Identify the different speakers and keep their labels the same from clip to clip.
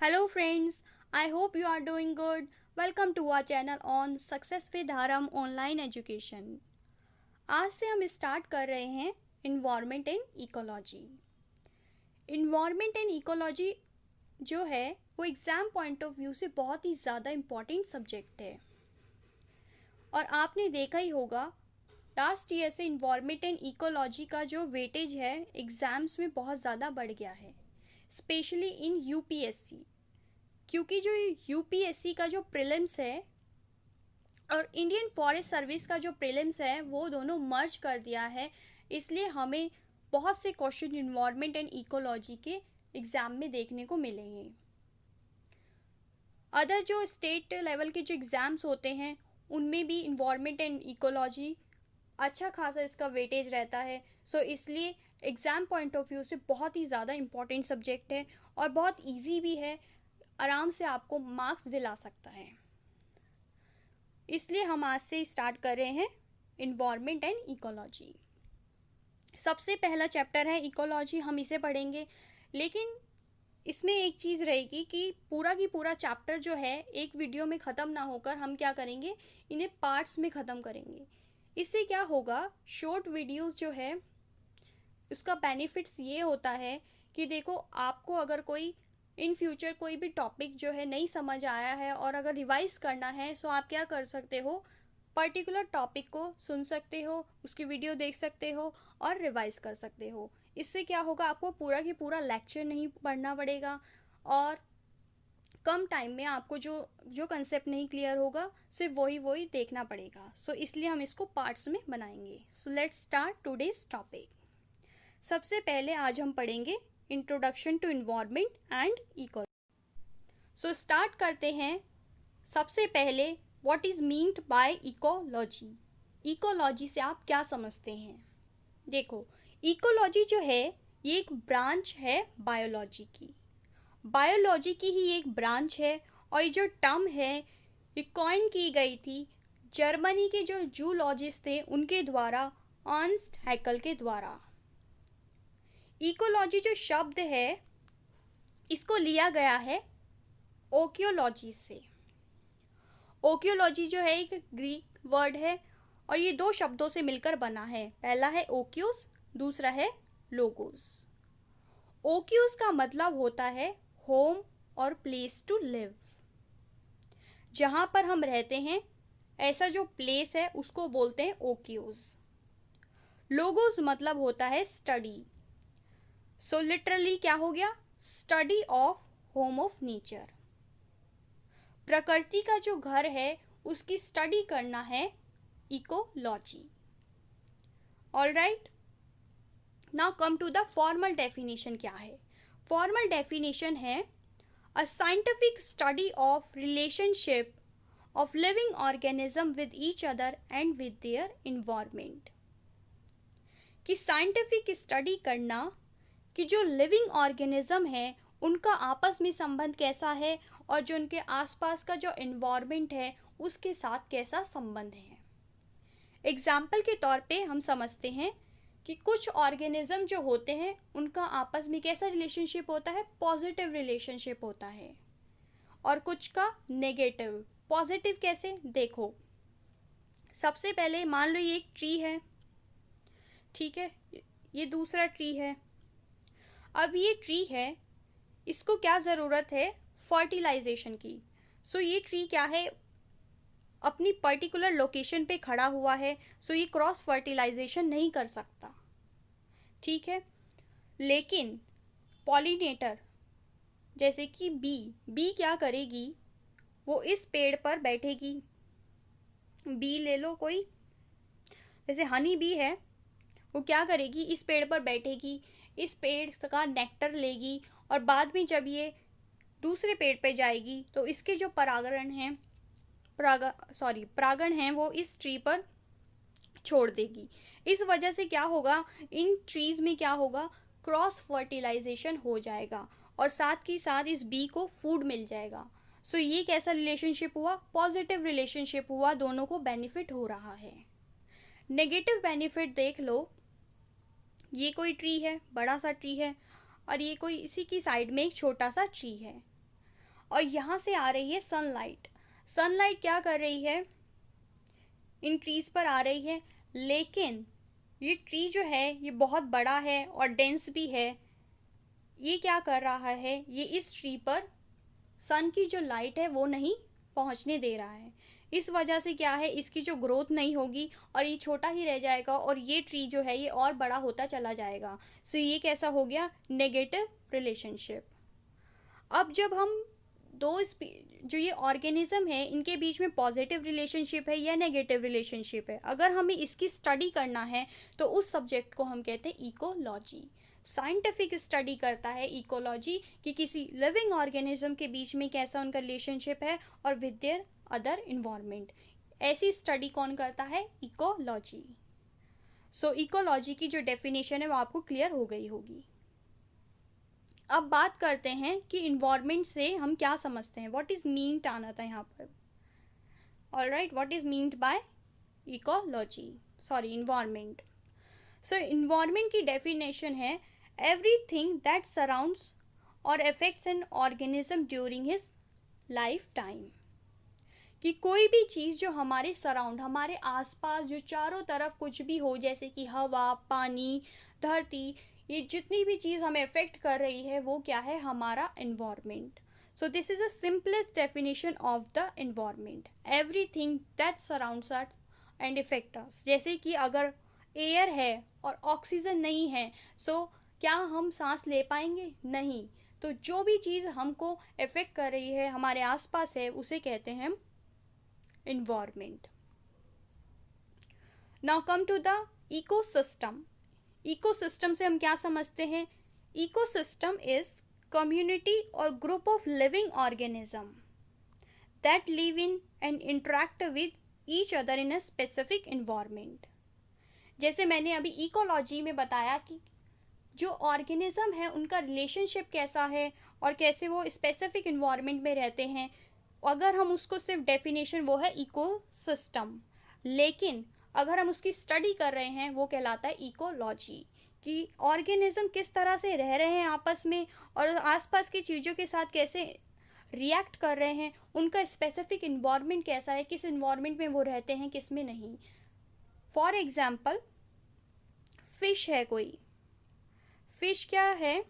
Speaker 1: Hello friends, I hope you are doing good. Welcome to our channel on Success with Haram online education. आज से हम start कर रहे हैं environment and ecology. Environment and ecology जो है वो एग्ज़ाम पॉइंट ऑफ व्यू से बहुत ही ज़्यादा इम्पॉर्टेंट सब्जेक्ट है। और आपने देखा ही होगा लास्ट ईयर से इन्वायरमेंट एंड इकोलॉजी का जो वेटेज है एग्ज़ाम्स में बहुत ज़्यादा बढ़ गया है, स्पेशली इन यूपीएससी। क्योंकि जो यूपीएससी का जो प्रीलिम्स है और इंडियन फॉरेस्ट सर्विस का जो प्रीलिम्स है वो दोनों मर्ज कर दिया है, इसलिए हमें बहुत से क्वेश्चन इन्वायरमेंट एंड इकोलॉजी के एग्ज़ाम में देखने को मिलेंगे। अदर जो स्टेट लेवल के जो एग्ज़ाम्स होते हैं उनमें भी इन्वायरमेंट एंड इकोलॉजी अच्छा खासा इसका वेटेज रहता है। सो इसलिए एग्ज़ाम पॉइंट ऑफ व्यू से बहुत ही ज़्यादा इम्पॉर्टेंट सब्जेक्ट है और बहुत इजी भी है, आराम से आपको मार्क्स दिला सकता है। इसलिए हम आज से स्टार्ट कर रहे हैं इन्वायरमेंट एंड इकोलॉजी। सबसे पहला चैप्टर है इकोलॉजी, हम इसे पढ़ेंगे। लेकिन इसमें एक चीज़ रहेगी कि पूरा की पूरा चैप्टर जो है एक वीडियो में ख़त्म ना होकर हम क्या करेंगे, इन्हें पार्ट्स में ख़त्म करेंगे। इससे क्या होगा, शॉर्ट वीडियोस जो है उसका बेनिफिट्स ये होता है कि देखो, आपको अगर कोई इन फ्यूचर कोई भी टॉपिक जो है नहीं समझ आया है और अगर रिवाइज करना है तो आप क्या कर सकते हो, पर्टिकुलर टॉपिक को सुन सकते हो, उसकी वीडियो देख सकते हो और रिवाइज कर सकते हो। इससे क्या होगा, आपको पूरा की पूरा लेक्चर नहीं पढ़ना पड़ेगा और कम टाइम में आपको जो जो कंसेप्ट नहीं क्लियर होगा सिर्फ वही देखना पड़ेगा। सो इसलिए हम इसको पार्ट्स में बनाएंगे। So let's start today's topic. सबसे पहले आज हम पढ़ेंगे introduction to environment and ecology. So start करते हैं। सबसे पहले what is meant by ecology. Ecology से आप क्या समझते हैं? देखो, इकोलॉजी जो है ये एक ब्रांच है बायोलॉजी की। बायोलॉजी की ही एक ब्रांच है और ये जो टर्म है ये कॉइन की गई थी जर्मनी के जो जूलॉजिस्ट थे उनके द्वारा, अर्नस्ट हैकेल के द्वारा। इकोलॉजी जो शब्द है इसको लिया गया है ओकियोलॉजी से। ओकियोलॉजी जो है एक ग्रीक वर्ड है और ये दो शब्दों से मिलकर बना है। पहला है ओक्यूस, दूसरा है लोगोस। ओक्यूस का मतलब होता है होम और प्लेस टू लिव, जहाँ पर हम रहते हैं ऐसा जो प्लेस है उसको बोलते हैं ओक्यूस। लोगोस मतलब होता है स्टडी। सो लिटरली क्या हो गया, study of home of nature. प्रकृति का जो घर है उसकी स्टडी करना है ecology. Alright, now come to the formal definition. क्या है फॉर्मल डेफिनेशन? है a scientific study of relationship of living organism with each other and with their environment. कि साइंटिफिक स्टडी करना कि जो लिविंग ऑर्गेनिज्म है उनका आपस में संबंध कैसा है और जो उनके आसपास का जो इन्वायरमेंट है उसके साथ कैसा संबंध है। एग्जाम्पल के तौर पे हम समझते हैं कि कुछ ऑर्गेनिज्म जो होते हैं उनका आपस में कैसा रिलेशनशिप होता है, पॉजिटिव रिलेशनशिप होता है, और कुछ का नेगेटिव। पॉजिटिव कैसे, देखो सबसे पहले मान लो ये एक ट्री है, ठीक है, ये दूसरा ट्री है। अब ये ट्री है, इसको क्या ज़रूरत है, फर्टिलाइजेशन की। सो ये ट्री क्या है, अपनी पर्टिकुलर लोकेशन पे खड़ा हुआ है, सो ये क्रॉस फर्टिलाइजेशन नहीं कर सकता, ठीक है। लेकिन पॉलिनेटर जैसे कि बी क्या करेगी, वो इस पेड़ पर बैठेगी। बी ले लो कोई, जैसे हनी बी है, वो क्या करेगी, इस पेड़ पर बैठेगी, इस पेड़ का नेक्टर लेगी और बाद में जब ये दूसरे पेड़ पे जाएगी तो इसके जो परागण हैं परागण हैं वो इस ट्री पर छोड़ देगी। इस वजह से क्या होगा, इन ट्रीज में क्या होगा, क्रॉस फर्टिलाइजेशन हो जाएगा और साथ ही साथ इस बी को फूड मिल जाएगा। सो ये कैसा रिलेशनशिप हुआ, पॉजिटिव रिलेशनशिप हुआ, दोनों को बेनिफिट हो रहा है। नेगेटिव बेनिफिट देख लो, ये कोई ट्री है, बड़ा सा ट्री है, और ये कोई इसी की साइड में एक छोटा सा ट्री है। और यहाँ से आ रही है सनलाइट। सनलाइट क्या कर रही है, इन ट्रीज़ पर आ रही है, लेकिन ये ट्री जो है ये बहुत बड़ा है और डेंस भी है। ये क्या कर रहा है, ये इस ट्री पर सन की जो लाइट है वो नहीं पहुंचने दे रहा है। इस वजह से क्या है, इसकी जो ग्रोथ नहीं होगी और ये छोटा ही रह जाएगा और ये ट्री जो है ये और बड़ा होता चला जाएगा। सो ये कैसा हो गया, नेगेटिव रिलेशनशिप। अब जब हम जो ये ऑर्गेनिज्म है इनके बीच में पॉजिटिव रिलेशनशिप है या नेगेटिव रिलेशनशिप है, अगर हमें इसकी स्टडी करना है तो उस सब्जेक्ट को हम कहते हैं इकोलॉजी। साइंटिफिक स्टडी करता है इकोलॉजी कि किसी लिविंग ऑर्गेनिज्म के बीच में कैसा उनका रिलेशनशिप है और विद देयर अदर इन्वायरमेंट। ऐसी स्टडी कौन करता है, इकोलॉजी। सो इकोलॉजी की जो डेफिनेशन है वो आपको क्लियर हो गई होगी। अब बात करते हैं कि इन्वायरमेंट से हम क्या समझते हैं, व्हाट इज मीन्ड आना था यहाँ पर। Alright, what is meant by ecology, sorry environment. So environment की डेफिनेशन है एवरीथिंग दैट सराउंड्स और affects an organism during his life time. कि कोई भी चीज़ जो हमारे सराउंड, हमारे आसपास जो चारों तरफ कुछ भी हो, जैसे कि हवा, पानी, धरती, ये जितनी भी चीज़ हमें अफेक्ट कर रही है वो क्या है, हमारा environment. So this is the simplest definition of the environment, everything that surrounds us and effect us. जैसे कि अगर एयर है और ऑक्सीजन नहीं है, सो क्या हम सांस ले पाएंगे, नहीं। तो जो भी चीज़ हमको अफेक्ट कर रही है, हमारे आसपास है, उसे कहते हैं हम environment. Now come to the ecosystem. Ecosystem से हम क्या समझते हैं, ecosystem is community or group of living organism that live in and interact with each other in a specific environment. जैसे मैंने अभी इकोलॉजी में बताया कि जो ऑर्गेनिज्म है उनका रिलेशनशिप कैसा है और कैसे वो स्पेसिफिक इन्वायरमेंट में रहते हैं, अगर हम उसको सिर्फ डेफिनेशन वो है इकोसिस्टम, लेकिन अगर हम उसकी स्टडी कर रहे हैं वो कहलाता है इकोलॉजी। कि ऑर्गेनिज्म किस तरह से रह रहे हैं आपस में और आसपास की चीज़ों के साथ कैसे रिएक्ट कर रहे हैं, उनका स्पेसिफिक इन्वायरमेंट कैसा है, किस इन्वायरमेंट में वो रहते हैं, किस में नहीं। फॉर एग्जाम्पल, फिश है कोई, फिश क्या है,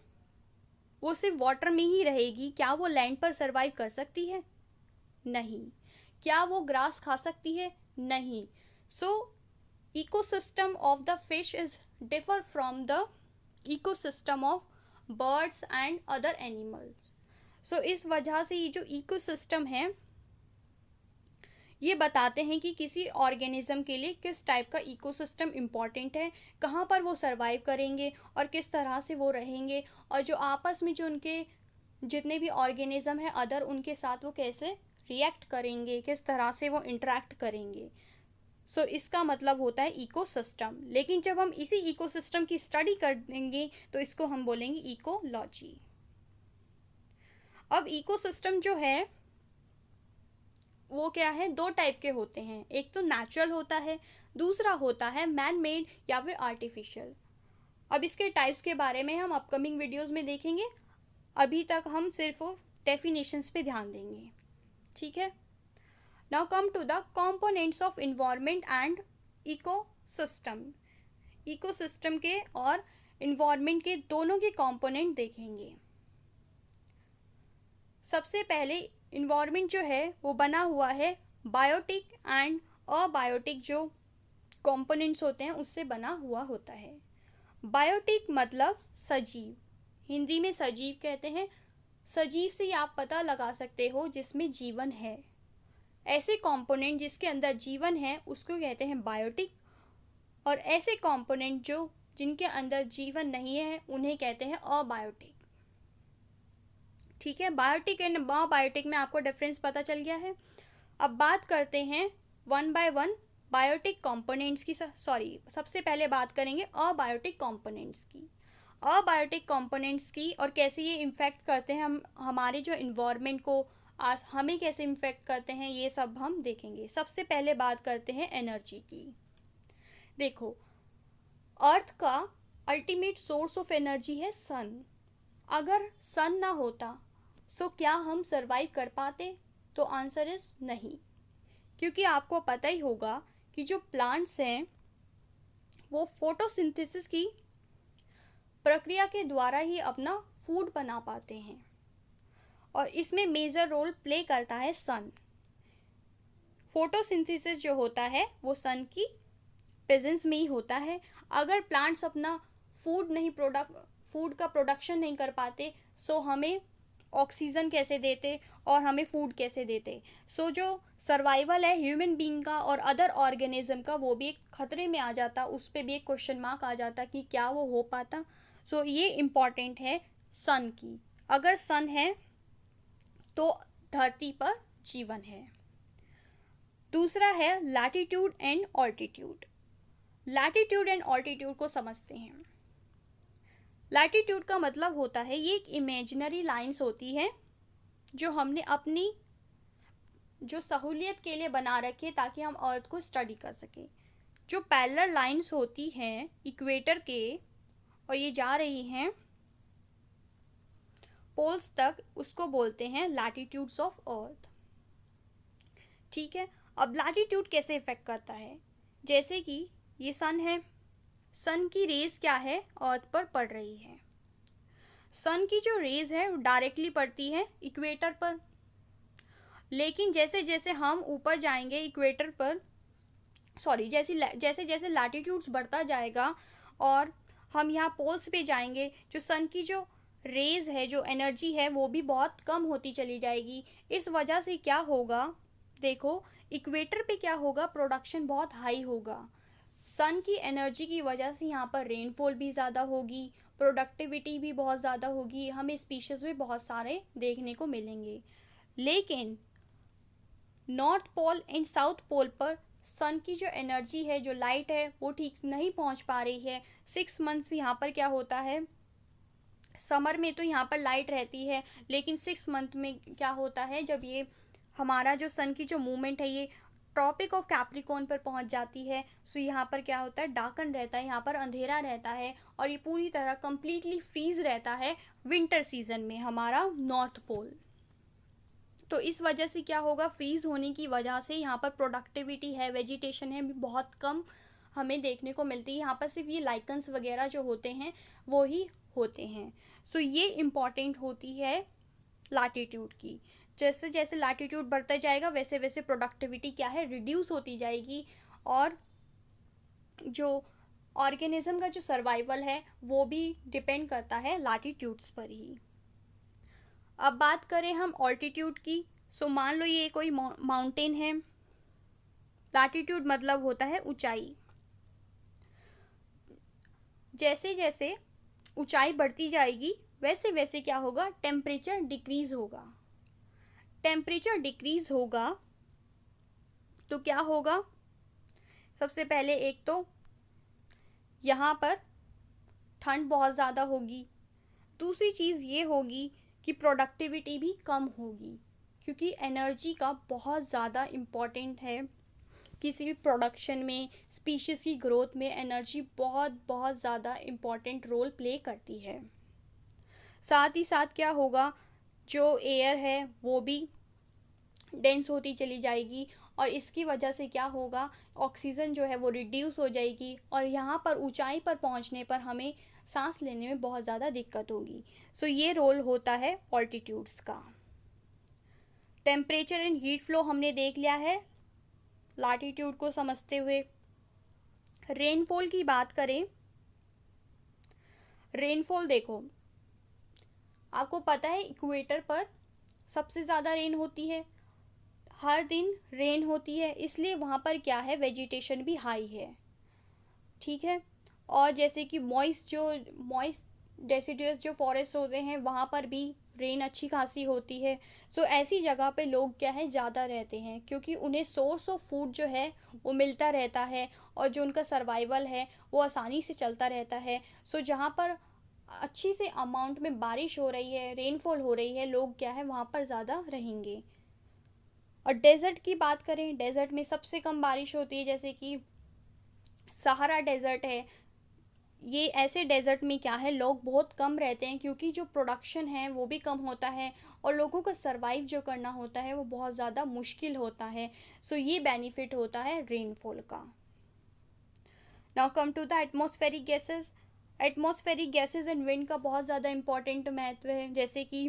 Speaker 1: वो सिर्फ वाटर में ही रहेगी, क्या वो लैंड पर सर्वाइव कर सकती है, नहीं। क्या वो ग्रास खा सकती है, नहीं। So ecosystem of the fish is differ from the ecosystem of birds and other animals. So इस वजह से ये जो इकोसिस्टम है ये बताते हैं कि किसी ऑर्गेनिज्म के लिए किस टाइप का इकोसिस्टम इम्पॉर्टेंट है, कहाँ पर वो सर्वाइव करेंगे और किस तरह से वो रहेंगे, और जो आपस में जो उनके जितने भी ऑर्गेनिज्म है अदर, उनके साथ वो कैसे रिएक्ट करेंगे, किस तरह से वो इंटरेक्ट करेंगे। सो इसका मतलब होता है इकोसिस्टम। लेकिन जब हम इसी इकोसिस्टम की स्टडी करेंगे तो इसको हम बोलेंगे इकोलॉजी। अब इकोसिस्टम जो है वो क्या है, दो टाइप के होते हैं, एक तो नेचुरल होता है, दूसरा होता है मैन मेड या फिर आर्टिफिशियल। अब इसके टाइप्स के बारे में हम अपकमिंग वीडियोस में देखेंगे, अभी तक हम सिर्फ डेफिनेशंस पे ध्यान देंगे, ठीक है। Now come to the components of environment and ecosystem. Ecosystem के और इन्वायरमेंट के दोनों के कंपोनेंट देखेंगे। सबसे पहले इन्वायरमेंट जो है वो बना हुआ है बायोटिक एंड अबायोटिक जो कंपोनेंट्स होते हैं उससे बना हुआ होता है। बायोटिक मतलब सजीव, हिंदी में सजीव कहते हैं। सजीव से आप पता लगा सकते हो जिसमें जीवन है। ऐसे कंपोनेंट जिसके अंदर जीवन है उसको कहते हैं बायोटिक, और ऐसे कंपोनेंट जो जिनके अंदर जीवन नहीं है उन्हें कहते हैं अबायोटिक, ठीक है। बायोटिक एंड अबायोटिक में आपको डिफरेंस पता चल गया है। अब बात करते हैं one by one biotic components की। सबसे पहले बात करेंगे अबायोटिक कंपोनेंट्स की। अबायोटिक कंपोनेंट्स की और कैसे ये इम्फेक्ट करते हैं हमारे जो इन्वायरमेंट को, आज हमें कैसे इम्फेक्ट करते हैं, ये सब हम देखेंगे। सबसे पहले बात करते हैं एनर्जी की। देखो, अर्थ का अल्टीमेट सोर्स ऑफ एनर्जी है सन। अगर सन ना होता सो क्या हम सरवाइव कर पाते? तो आंसर इज नहीं, क्योंकि आपको पता ही होगा कि जो प्लांट्स हैं वो फोटोसिंथेसिस की प्रक्रिया के द्वारा ही अपना फूड बना पाते हैं, और इसमें मेजर रोल प्ले करता है सन। फोटोसिंथेसिस जो होता है वो सन की प्रेजेंस में ही होता है। अगर प्लांट्स अपना फूड का प्रोडक्शन नहीं कर पाते, सो हमें ऑक्सीजन कैसे देते और हमें फूड कैसे देते? सो जो सर्वाइवल है ह्यूमन बीइंग का और अदर ऑर्गेनिज्म का, वो भी एक खतरे में आ जाता, उस पर भी एक क्वेश्चन मार्क आ जाता कि क्या वो हो पाता। सो ये इम्पॉर्टेंट है सन की। अगर सन है तो धरती पर जीवन है। दूसरा है latitude and altitude. Latitude and altitude को समझते हैं। लैटिट्यूड का मतलब होता है, ये एक इमेजिनरी लाइंस होती है जो हमने अपनी जो सहूलियत के लिए बना रखी है ताकि हम अर्थ को स्टडी कर सकें। जो पैरेलल लाइंस होती हैं इक्वेटर के और ये जा रही हैं पोल्स तक, उसको बोलते हैं लैटिट्यूड्स ऑफ अर्थ। ठीक है, अब लैटिट्यूड कैसे इफेक्ट करता है? जैसे कि ये सन है, सन की रेज क्या है, अर्थ पर पड़ रही है। सन की जो रेज है वो डायरेक्टली पड़ती है इक्वेटर पर, लेकिन जैसे जैसे हम ऊपर जाएंगे इक्वेटर पर, जैसे जैसे लैटिट्यूड्स बढ़ता जाएगा और हम यहाँ पोल्स पे जाएंगे, जो सन की जो रेज है, जो एनर्जी है, वो भी बहुत कम होती चली जाएगी। इस वजह से क्या होगा, देखो इक्वेटर पे क्या होगा, प्रोडक्शन बहुत हाई होगा। सन की एनर्जी की वजह से यहाँ पर रेनफॉल भी ज़्यादा होगी, प्रोडक्टिविटी भी बहुत ज़्यादा होगी, हमें स्पीशीज़ भी बहुत सारे देखने को मिलेंगे। लेकिन north pole and south pole पर सन की जो एनर्जी है, जो लाइट है, वो ठीक नहीं पहुँच पा रही है। 6 मंथ्स यहाँ पर क्या होता है, समर में तो यहाँ पर लाइट रहती है, लेकिन 6 मंथ में क्या होता है, जब ये हमारा जो सन की जो मूवमेंट है ये ट्रॉपिक ऑफ कैप्रिकॉर्न पर पहुंच जाती है, सो यहाँ पर क्या होता है, डार्कन रहता है, यहाँ पर अंधेरा रहता है और ये पूरी तरह कंप्लीटली फ्रीज रहता है विंटर सीजन में हमारा नॉर्थ पोल। तो इस वजह से क्या होगा, फ्रीज होने की वजह से यहाँ पर प्रोडक्टिविटी है, वेजिटेशन है, भी बहुत कम हमें देखने को मिलती है। यहाँ पर सिर्फ ये लाइकन्स वगैरह जो होते हैं वो ही होते हैं। सो ये इम्पॉर्टेंट होती है लैटिट्यूड की। जैसे जैसे लैटिट्यूड बढ़ता जाएगा वैसे वैसे प्रोडक्टिविटी क्या है, रिड्यूस होती जाएगी, और जो ऑर्गेनिज्म का जो सर्वाइवल है वो भी डिपेंड करता है लैटिट्यूड्स पर ही। अब बात करें हम ऑल्टीट्यूड की। सो मान लो ये कोई माउंटेन है, लैटिट्यूड मतलब होता है ऊंचाई। जैसे जैसे ऊंचाई बढ़ती जाएगी वैसे वैसे क्या होगा, टेम्परेचर डिक्रीज होगा। टेम्परेचर डिक्रीज होगा तो क्या होगा, सबसे पहले एक तो यहाँ पर ठंड बहुत ज़्यादा होगी। दूसरी चीज़ ये होगी कि प्रोडक्टिविटी भी कम होगी, क्योंकि एनर्जी का बहुत ज़्यादा इम्पॉर्टेंट है किसी भी प्रोडक्शन में, स्पीशीज़ की ग्रोथ में एनर्जी बहुत बहुत ज़्यादा इम्पॉर्टेंट रोल प्ले करती है। साथ ही साथ क्या होगा, जो एयर है वो भी डेंस होती चली जाएगी और इसकी वजह से क्या होगा, ऑक्सीजन जो है वो रिड्यूस हो जाएगी और यहाँ पर ऊंचाई पर पहुँचने पर हमें सांस लेने में बहुत ज़्यादा दिक्कत होगी। सो ये रोल होता है ऑल्टीट्यूड्स का। टेम्परेचर एंड हीट फ्लो हमने देख लिया है लैटिट्यूड को समझते हुए। रेनफॉल की बात करें, रेनफॉल देखो आपको पता है इक्वेटर पर सबसे ज़्यादा रेन होती है, हर दिन रेन होती है, इसलिए वहाँ पर क्या है, वेजिटेशन भी हाई है। ठीक है, और जैसे कि मॉइस्ट डेसिडुअस जो फॉरेस्ट होते हैं वहाँ पर भी रेन अच्छी खासी होती है। सो ऐसी जगह पे लोग क्या है ज़्यादा रहते हैं, क्योंकि उन्हें सोर्स ऑफ फूड जो है वो मिलता रहता है और जो उनका सर्वाइवल है वो आसानी से चलता रहता है। सो जहाँ पर अच्छी से अमाउंट में बारिश हो रही है, रेनफॉल हो रही है, लोग क्या है वहाँ पर ज़्यादा रहेंगे। और डेजर्ट की बात करें, डेजर्ट में सबसे कम बारिश होती है, जैसे कि सहारा डेजर्ट है, ये ऐसे डेजर्ट में क्या है, लोग बहुत कम रहते हैं क्योंकि जो प्रोडक्शन है वो भी कम होता है और लोगों को सरवाइव जो करना होता है वो बहुत ज़्यादा मुश्किल होता है। सो ये बेनिफिट होता है रेनफॉल का। Now come to the atmospheric gases. Atmospheric gases and wind का बहुत ज़्यादा इंपॉर्टेंट महत्व है। जैसे कि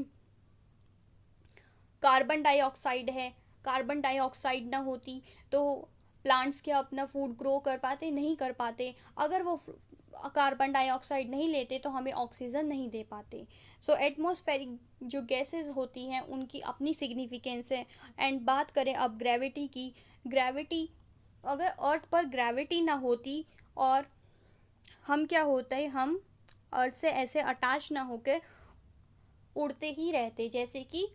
Speaker 1: कार्बन डाइऑक्साइड है, कार्बन डाइऑक्साइड ना होती तो प्लांट्स क्या अपना फूड ग्रो कर पाते, नहीं कर पाते। अगर वो कार्बन डाइऑक्साइड नहीं लेते तो हमें ऑक्सीजन नहीं दे पाते। सो एटमॉस्फेरिक जो गैसेस होती हैं उनकी अपनी सिग्निफिकेंस है। एंड बात करें अब ग्रेविटी की, ग्रेविटी, अगर अर्थ पर ग्रेविटी ना होती और हम क्या होता है, हम अर्थ से ऐसे अटैच ना होकर उड़ते ही रहते, जैसे कि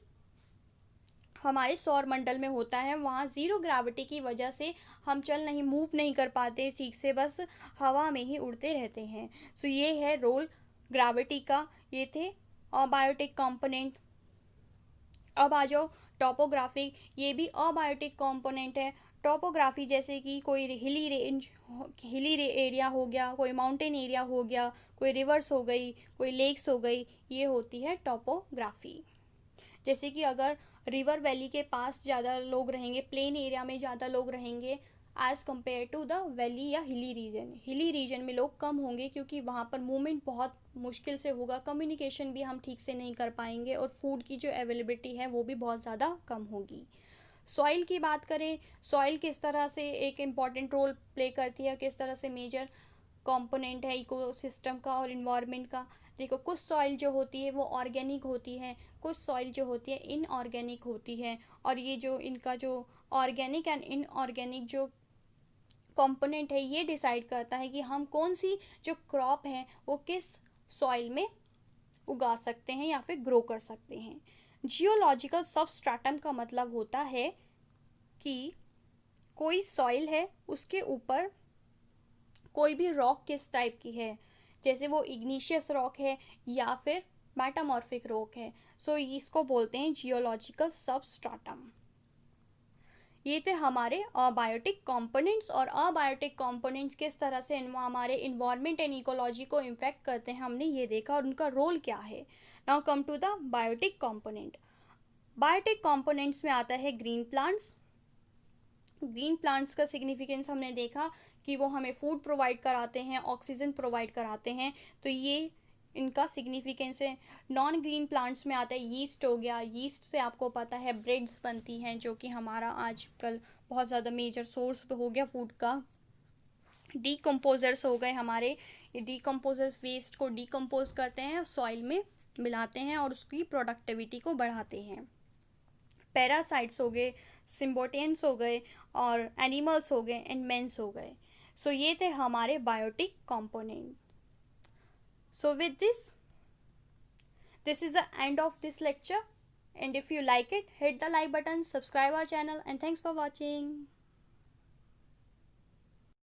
Speaker 1: हमारे सौर मंडल में होता है। वहाँ ज़ीरो ग्रेविटी की वजह से हम चल नहीं, मूव नहीं कर पाते ठीक से, बस हवा में ही उड़ते रहते हैं। सो ये है रोल ग्रेविटी का। ये थे अबायोटिक कंपोनेंट। अब आ जाओ टॉपोग्राफी, ये भी अबायोटिक कंपोनेंट है। टॉपोग्राफी जैसे कि कोई हिली रेंज, एरिया हो गया, कोई माउंटेन एरिया हो गया, कोई रिवर्स हो गई, कोई लेक्स हो गई, ये होती है टॉपोग्राफी। जैसे कि अगर रिवर वैली के पास ज़्यादा लोग रहेंगे, प्लेन एरिया में ज़्यादा लोग रहेंगे as compared to the valley या हिली रीजन, हिली रीजन में लोग कम होंगे क्योंकि वहाँ पर मूवमेंट बहुत मुश्किल से होगा, कम्युनिकेशन भी हम ठीक से नहीं कर पाएंगे और फूड की जो अवेलेबिलिटी है वो भी बहुत ज़्यादा कम होगी। सॉइल की बात करें, सॉइल किस तरह से एक इम्पॉर्टेंट रोल प्ले करती है, किस तरह से मेजर कंपोनेंट है इकोसिस्टम का और इन्वायरमेंट का। देखो कुछ सॉइल जो होती है वो ऑर्गेनिक होती है, कुछ सॉइल जो होती है इनऑर्गेनिक होती है। और ये जो इनका जो ऑर्गेनिक एंड इनऑर्गेनिक जो कंपोनेंट है ये डिसाइड करता है कि हम कौन सी जो क्रॉप है वो किस सॉइल में उगा सकते हैं या फिर ग्रो कर सकते हैं। जियोलॉजिकल सबस्ट्रेटम का मतलब होता है कि कोई सॉइल है उसके ऊपर कोई भी रॉक किस टाइप की है, जैसे वो इग्नीशियस रॉक है या फिर मेटामॉर्फिक रॉक है। सो इसको बोलते हैं जियोलॉजिकल सबस्ट्रेटम। ये थे हमारे अबायोटिक कंपोनेंट्स, और अबायोटिक कंपोनेंट्स किस तरह से हमारे इन्वायरमेंट एंड इकोलॉजी को इम्फेक्ट करते हैं हमने ये देखा और उनका रोल क्या है। Now come to the biotic component. Biotic components में आता है ग्रीन प्लांट्स। ग्रीन प्लांट्स का सिग्निफिकेंस हमने देखा कि वो हमें फूड प्रोवाइड कराते हैं, ऑक्सीजन प्रोवाइड कराते हैं, तो ये इनका सिग्निफिकेंस है। नॉन ग्रीन प्लांट्स में आता है यीस्ट हो गया। यीस्ट से आपको पता है ब्रेड्स बनती हैं जो कि हमारा आजकल बहुत ज़्यादा मेजर सोर्स हो गया फूड का। डीकम्पोजर्स हो गए हमारे, ये डीकम्पोजर्स वेस्ट को डीकम्पोज करते हैं, सॉइल में मिलाते हैं और उसकी प्रोडक्टिविटी को बढ़ाते हैं। पैरासाइट्स हो गए, सिम्बोटियंस हो गए और एनिमल्स हो गए एंड मेंस हो गए। सो ये थे हमारे biotic component. So with this is the end of this lecture, and if you like it, hit the like button, subscribe our channel, and thanks for watching.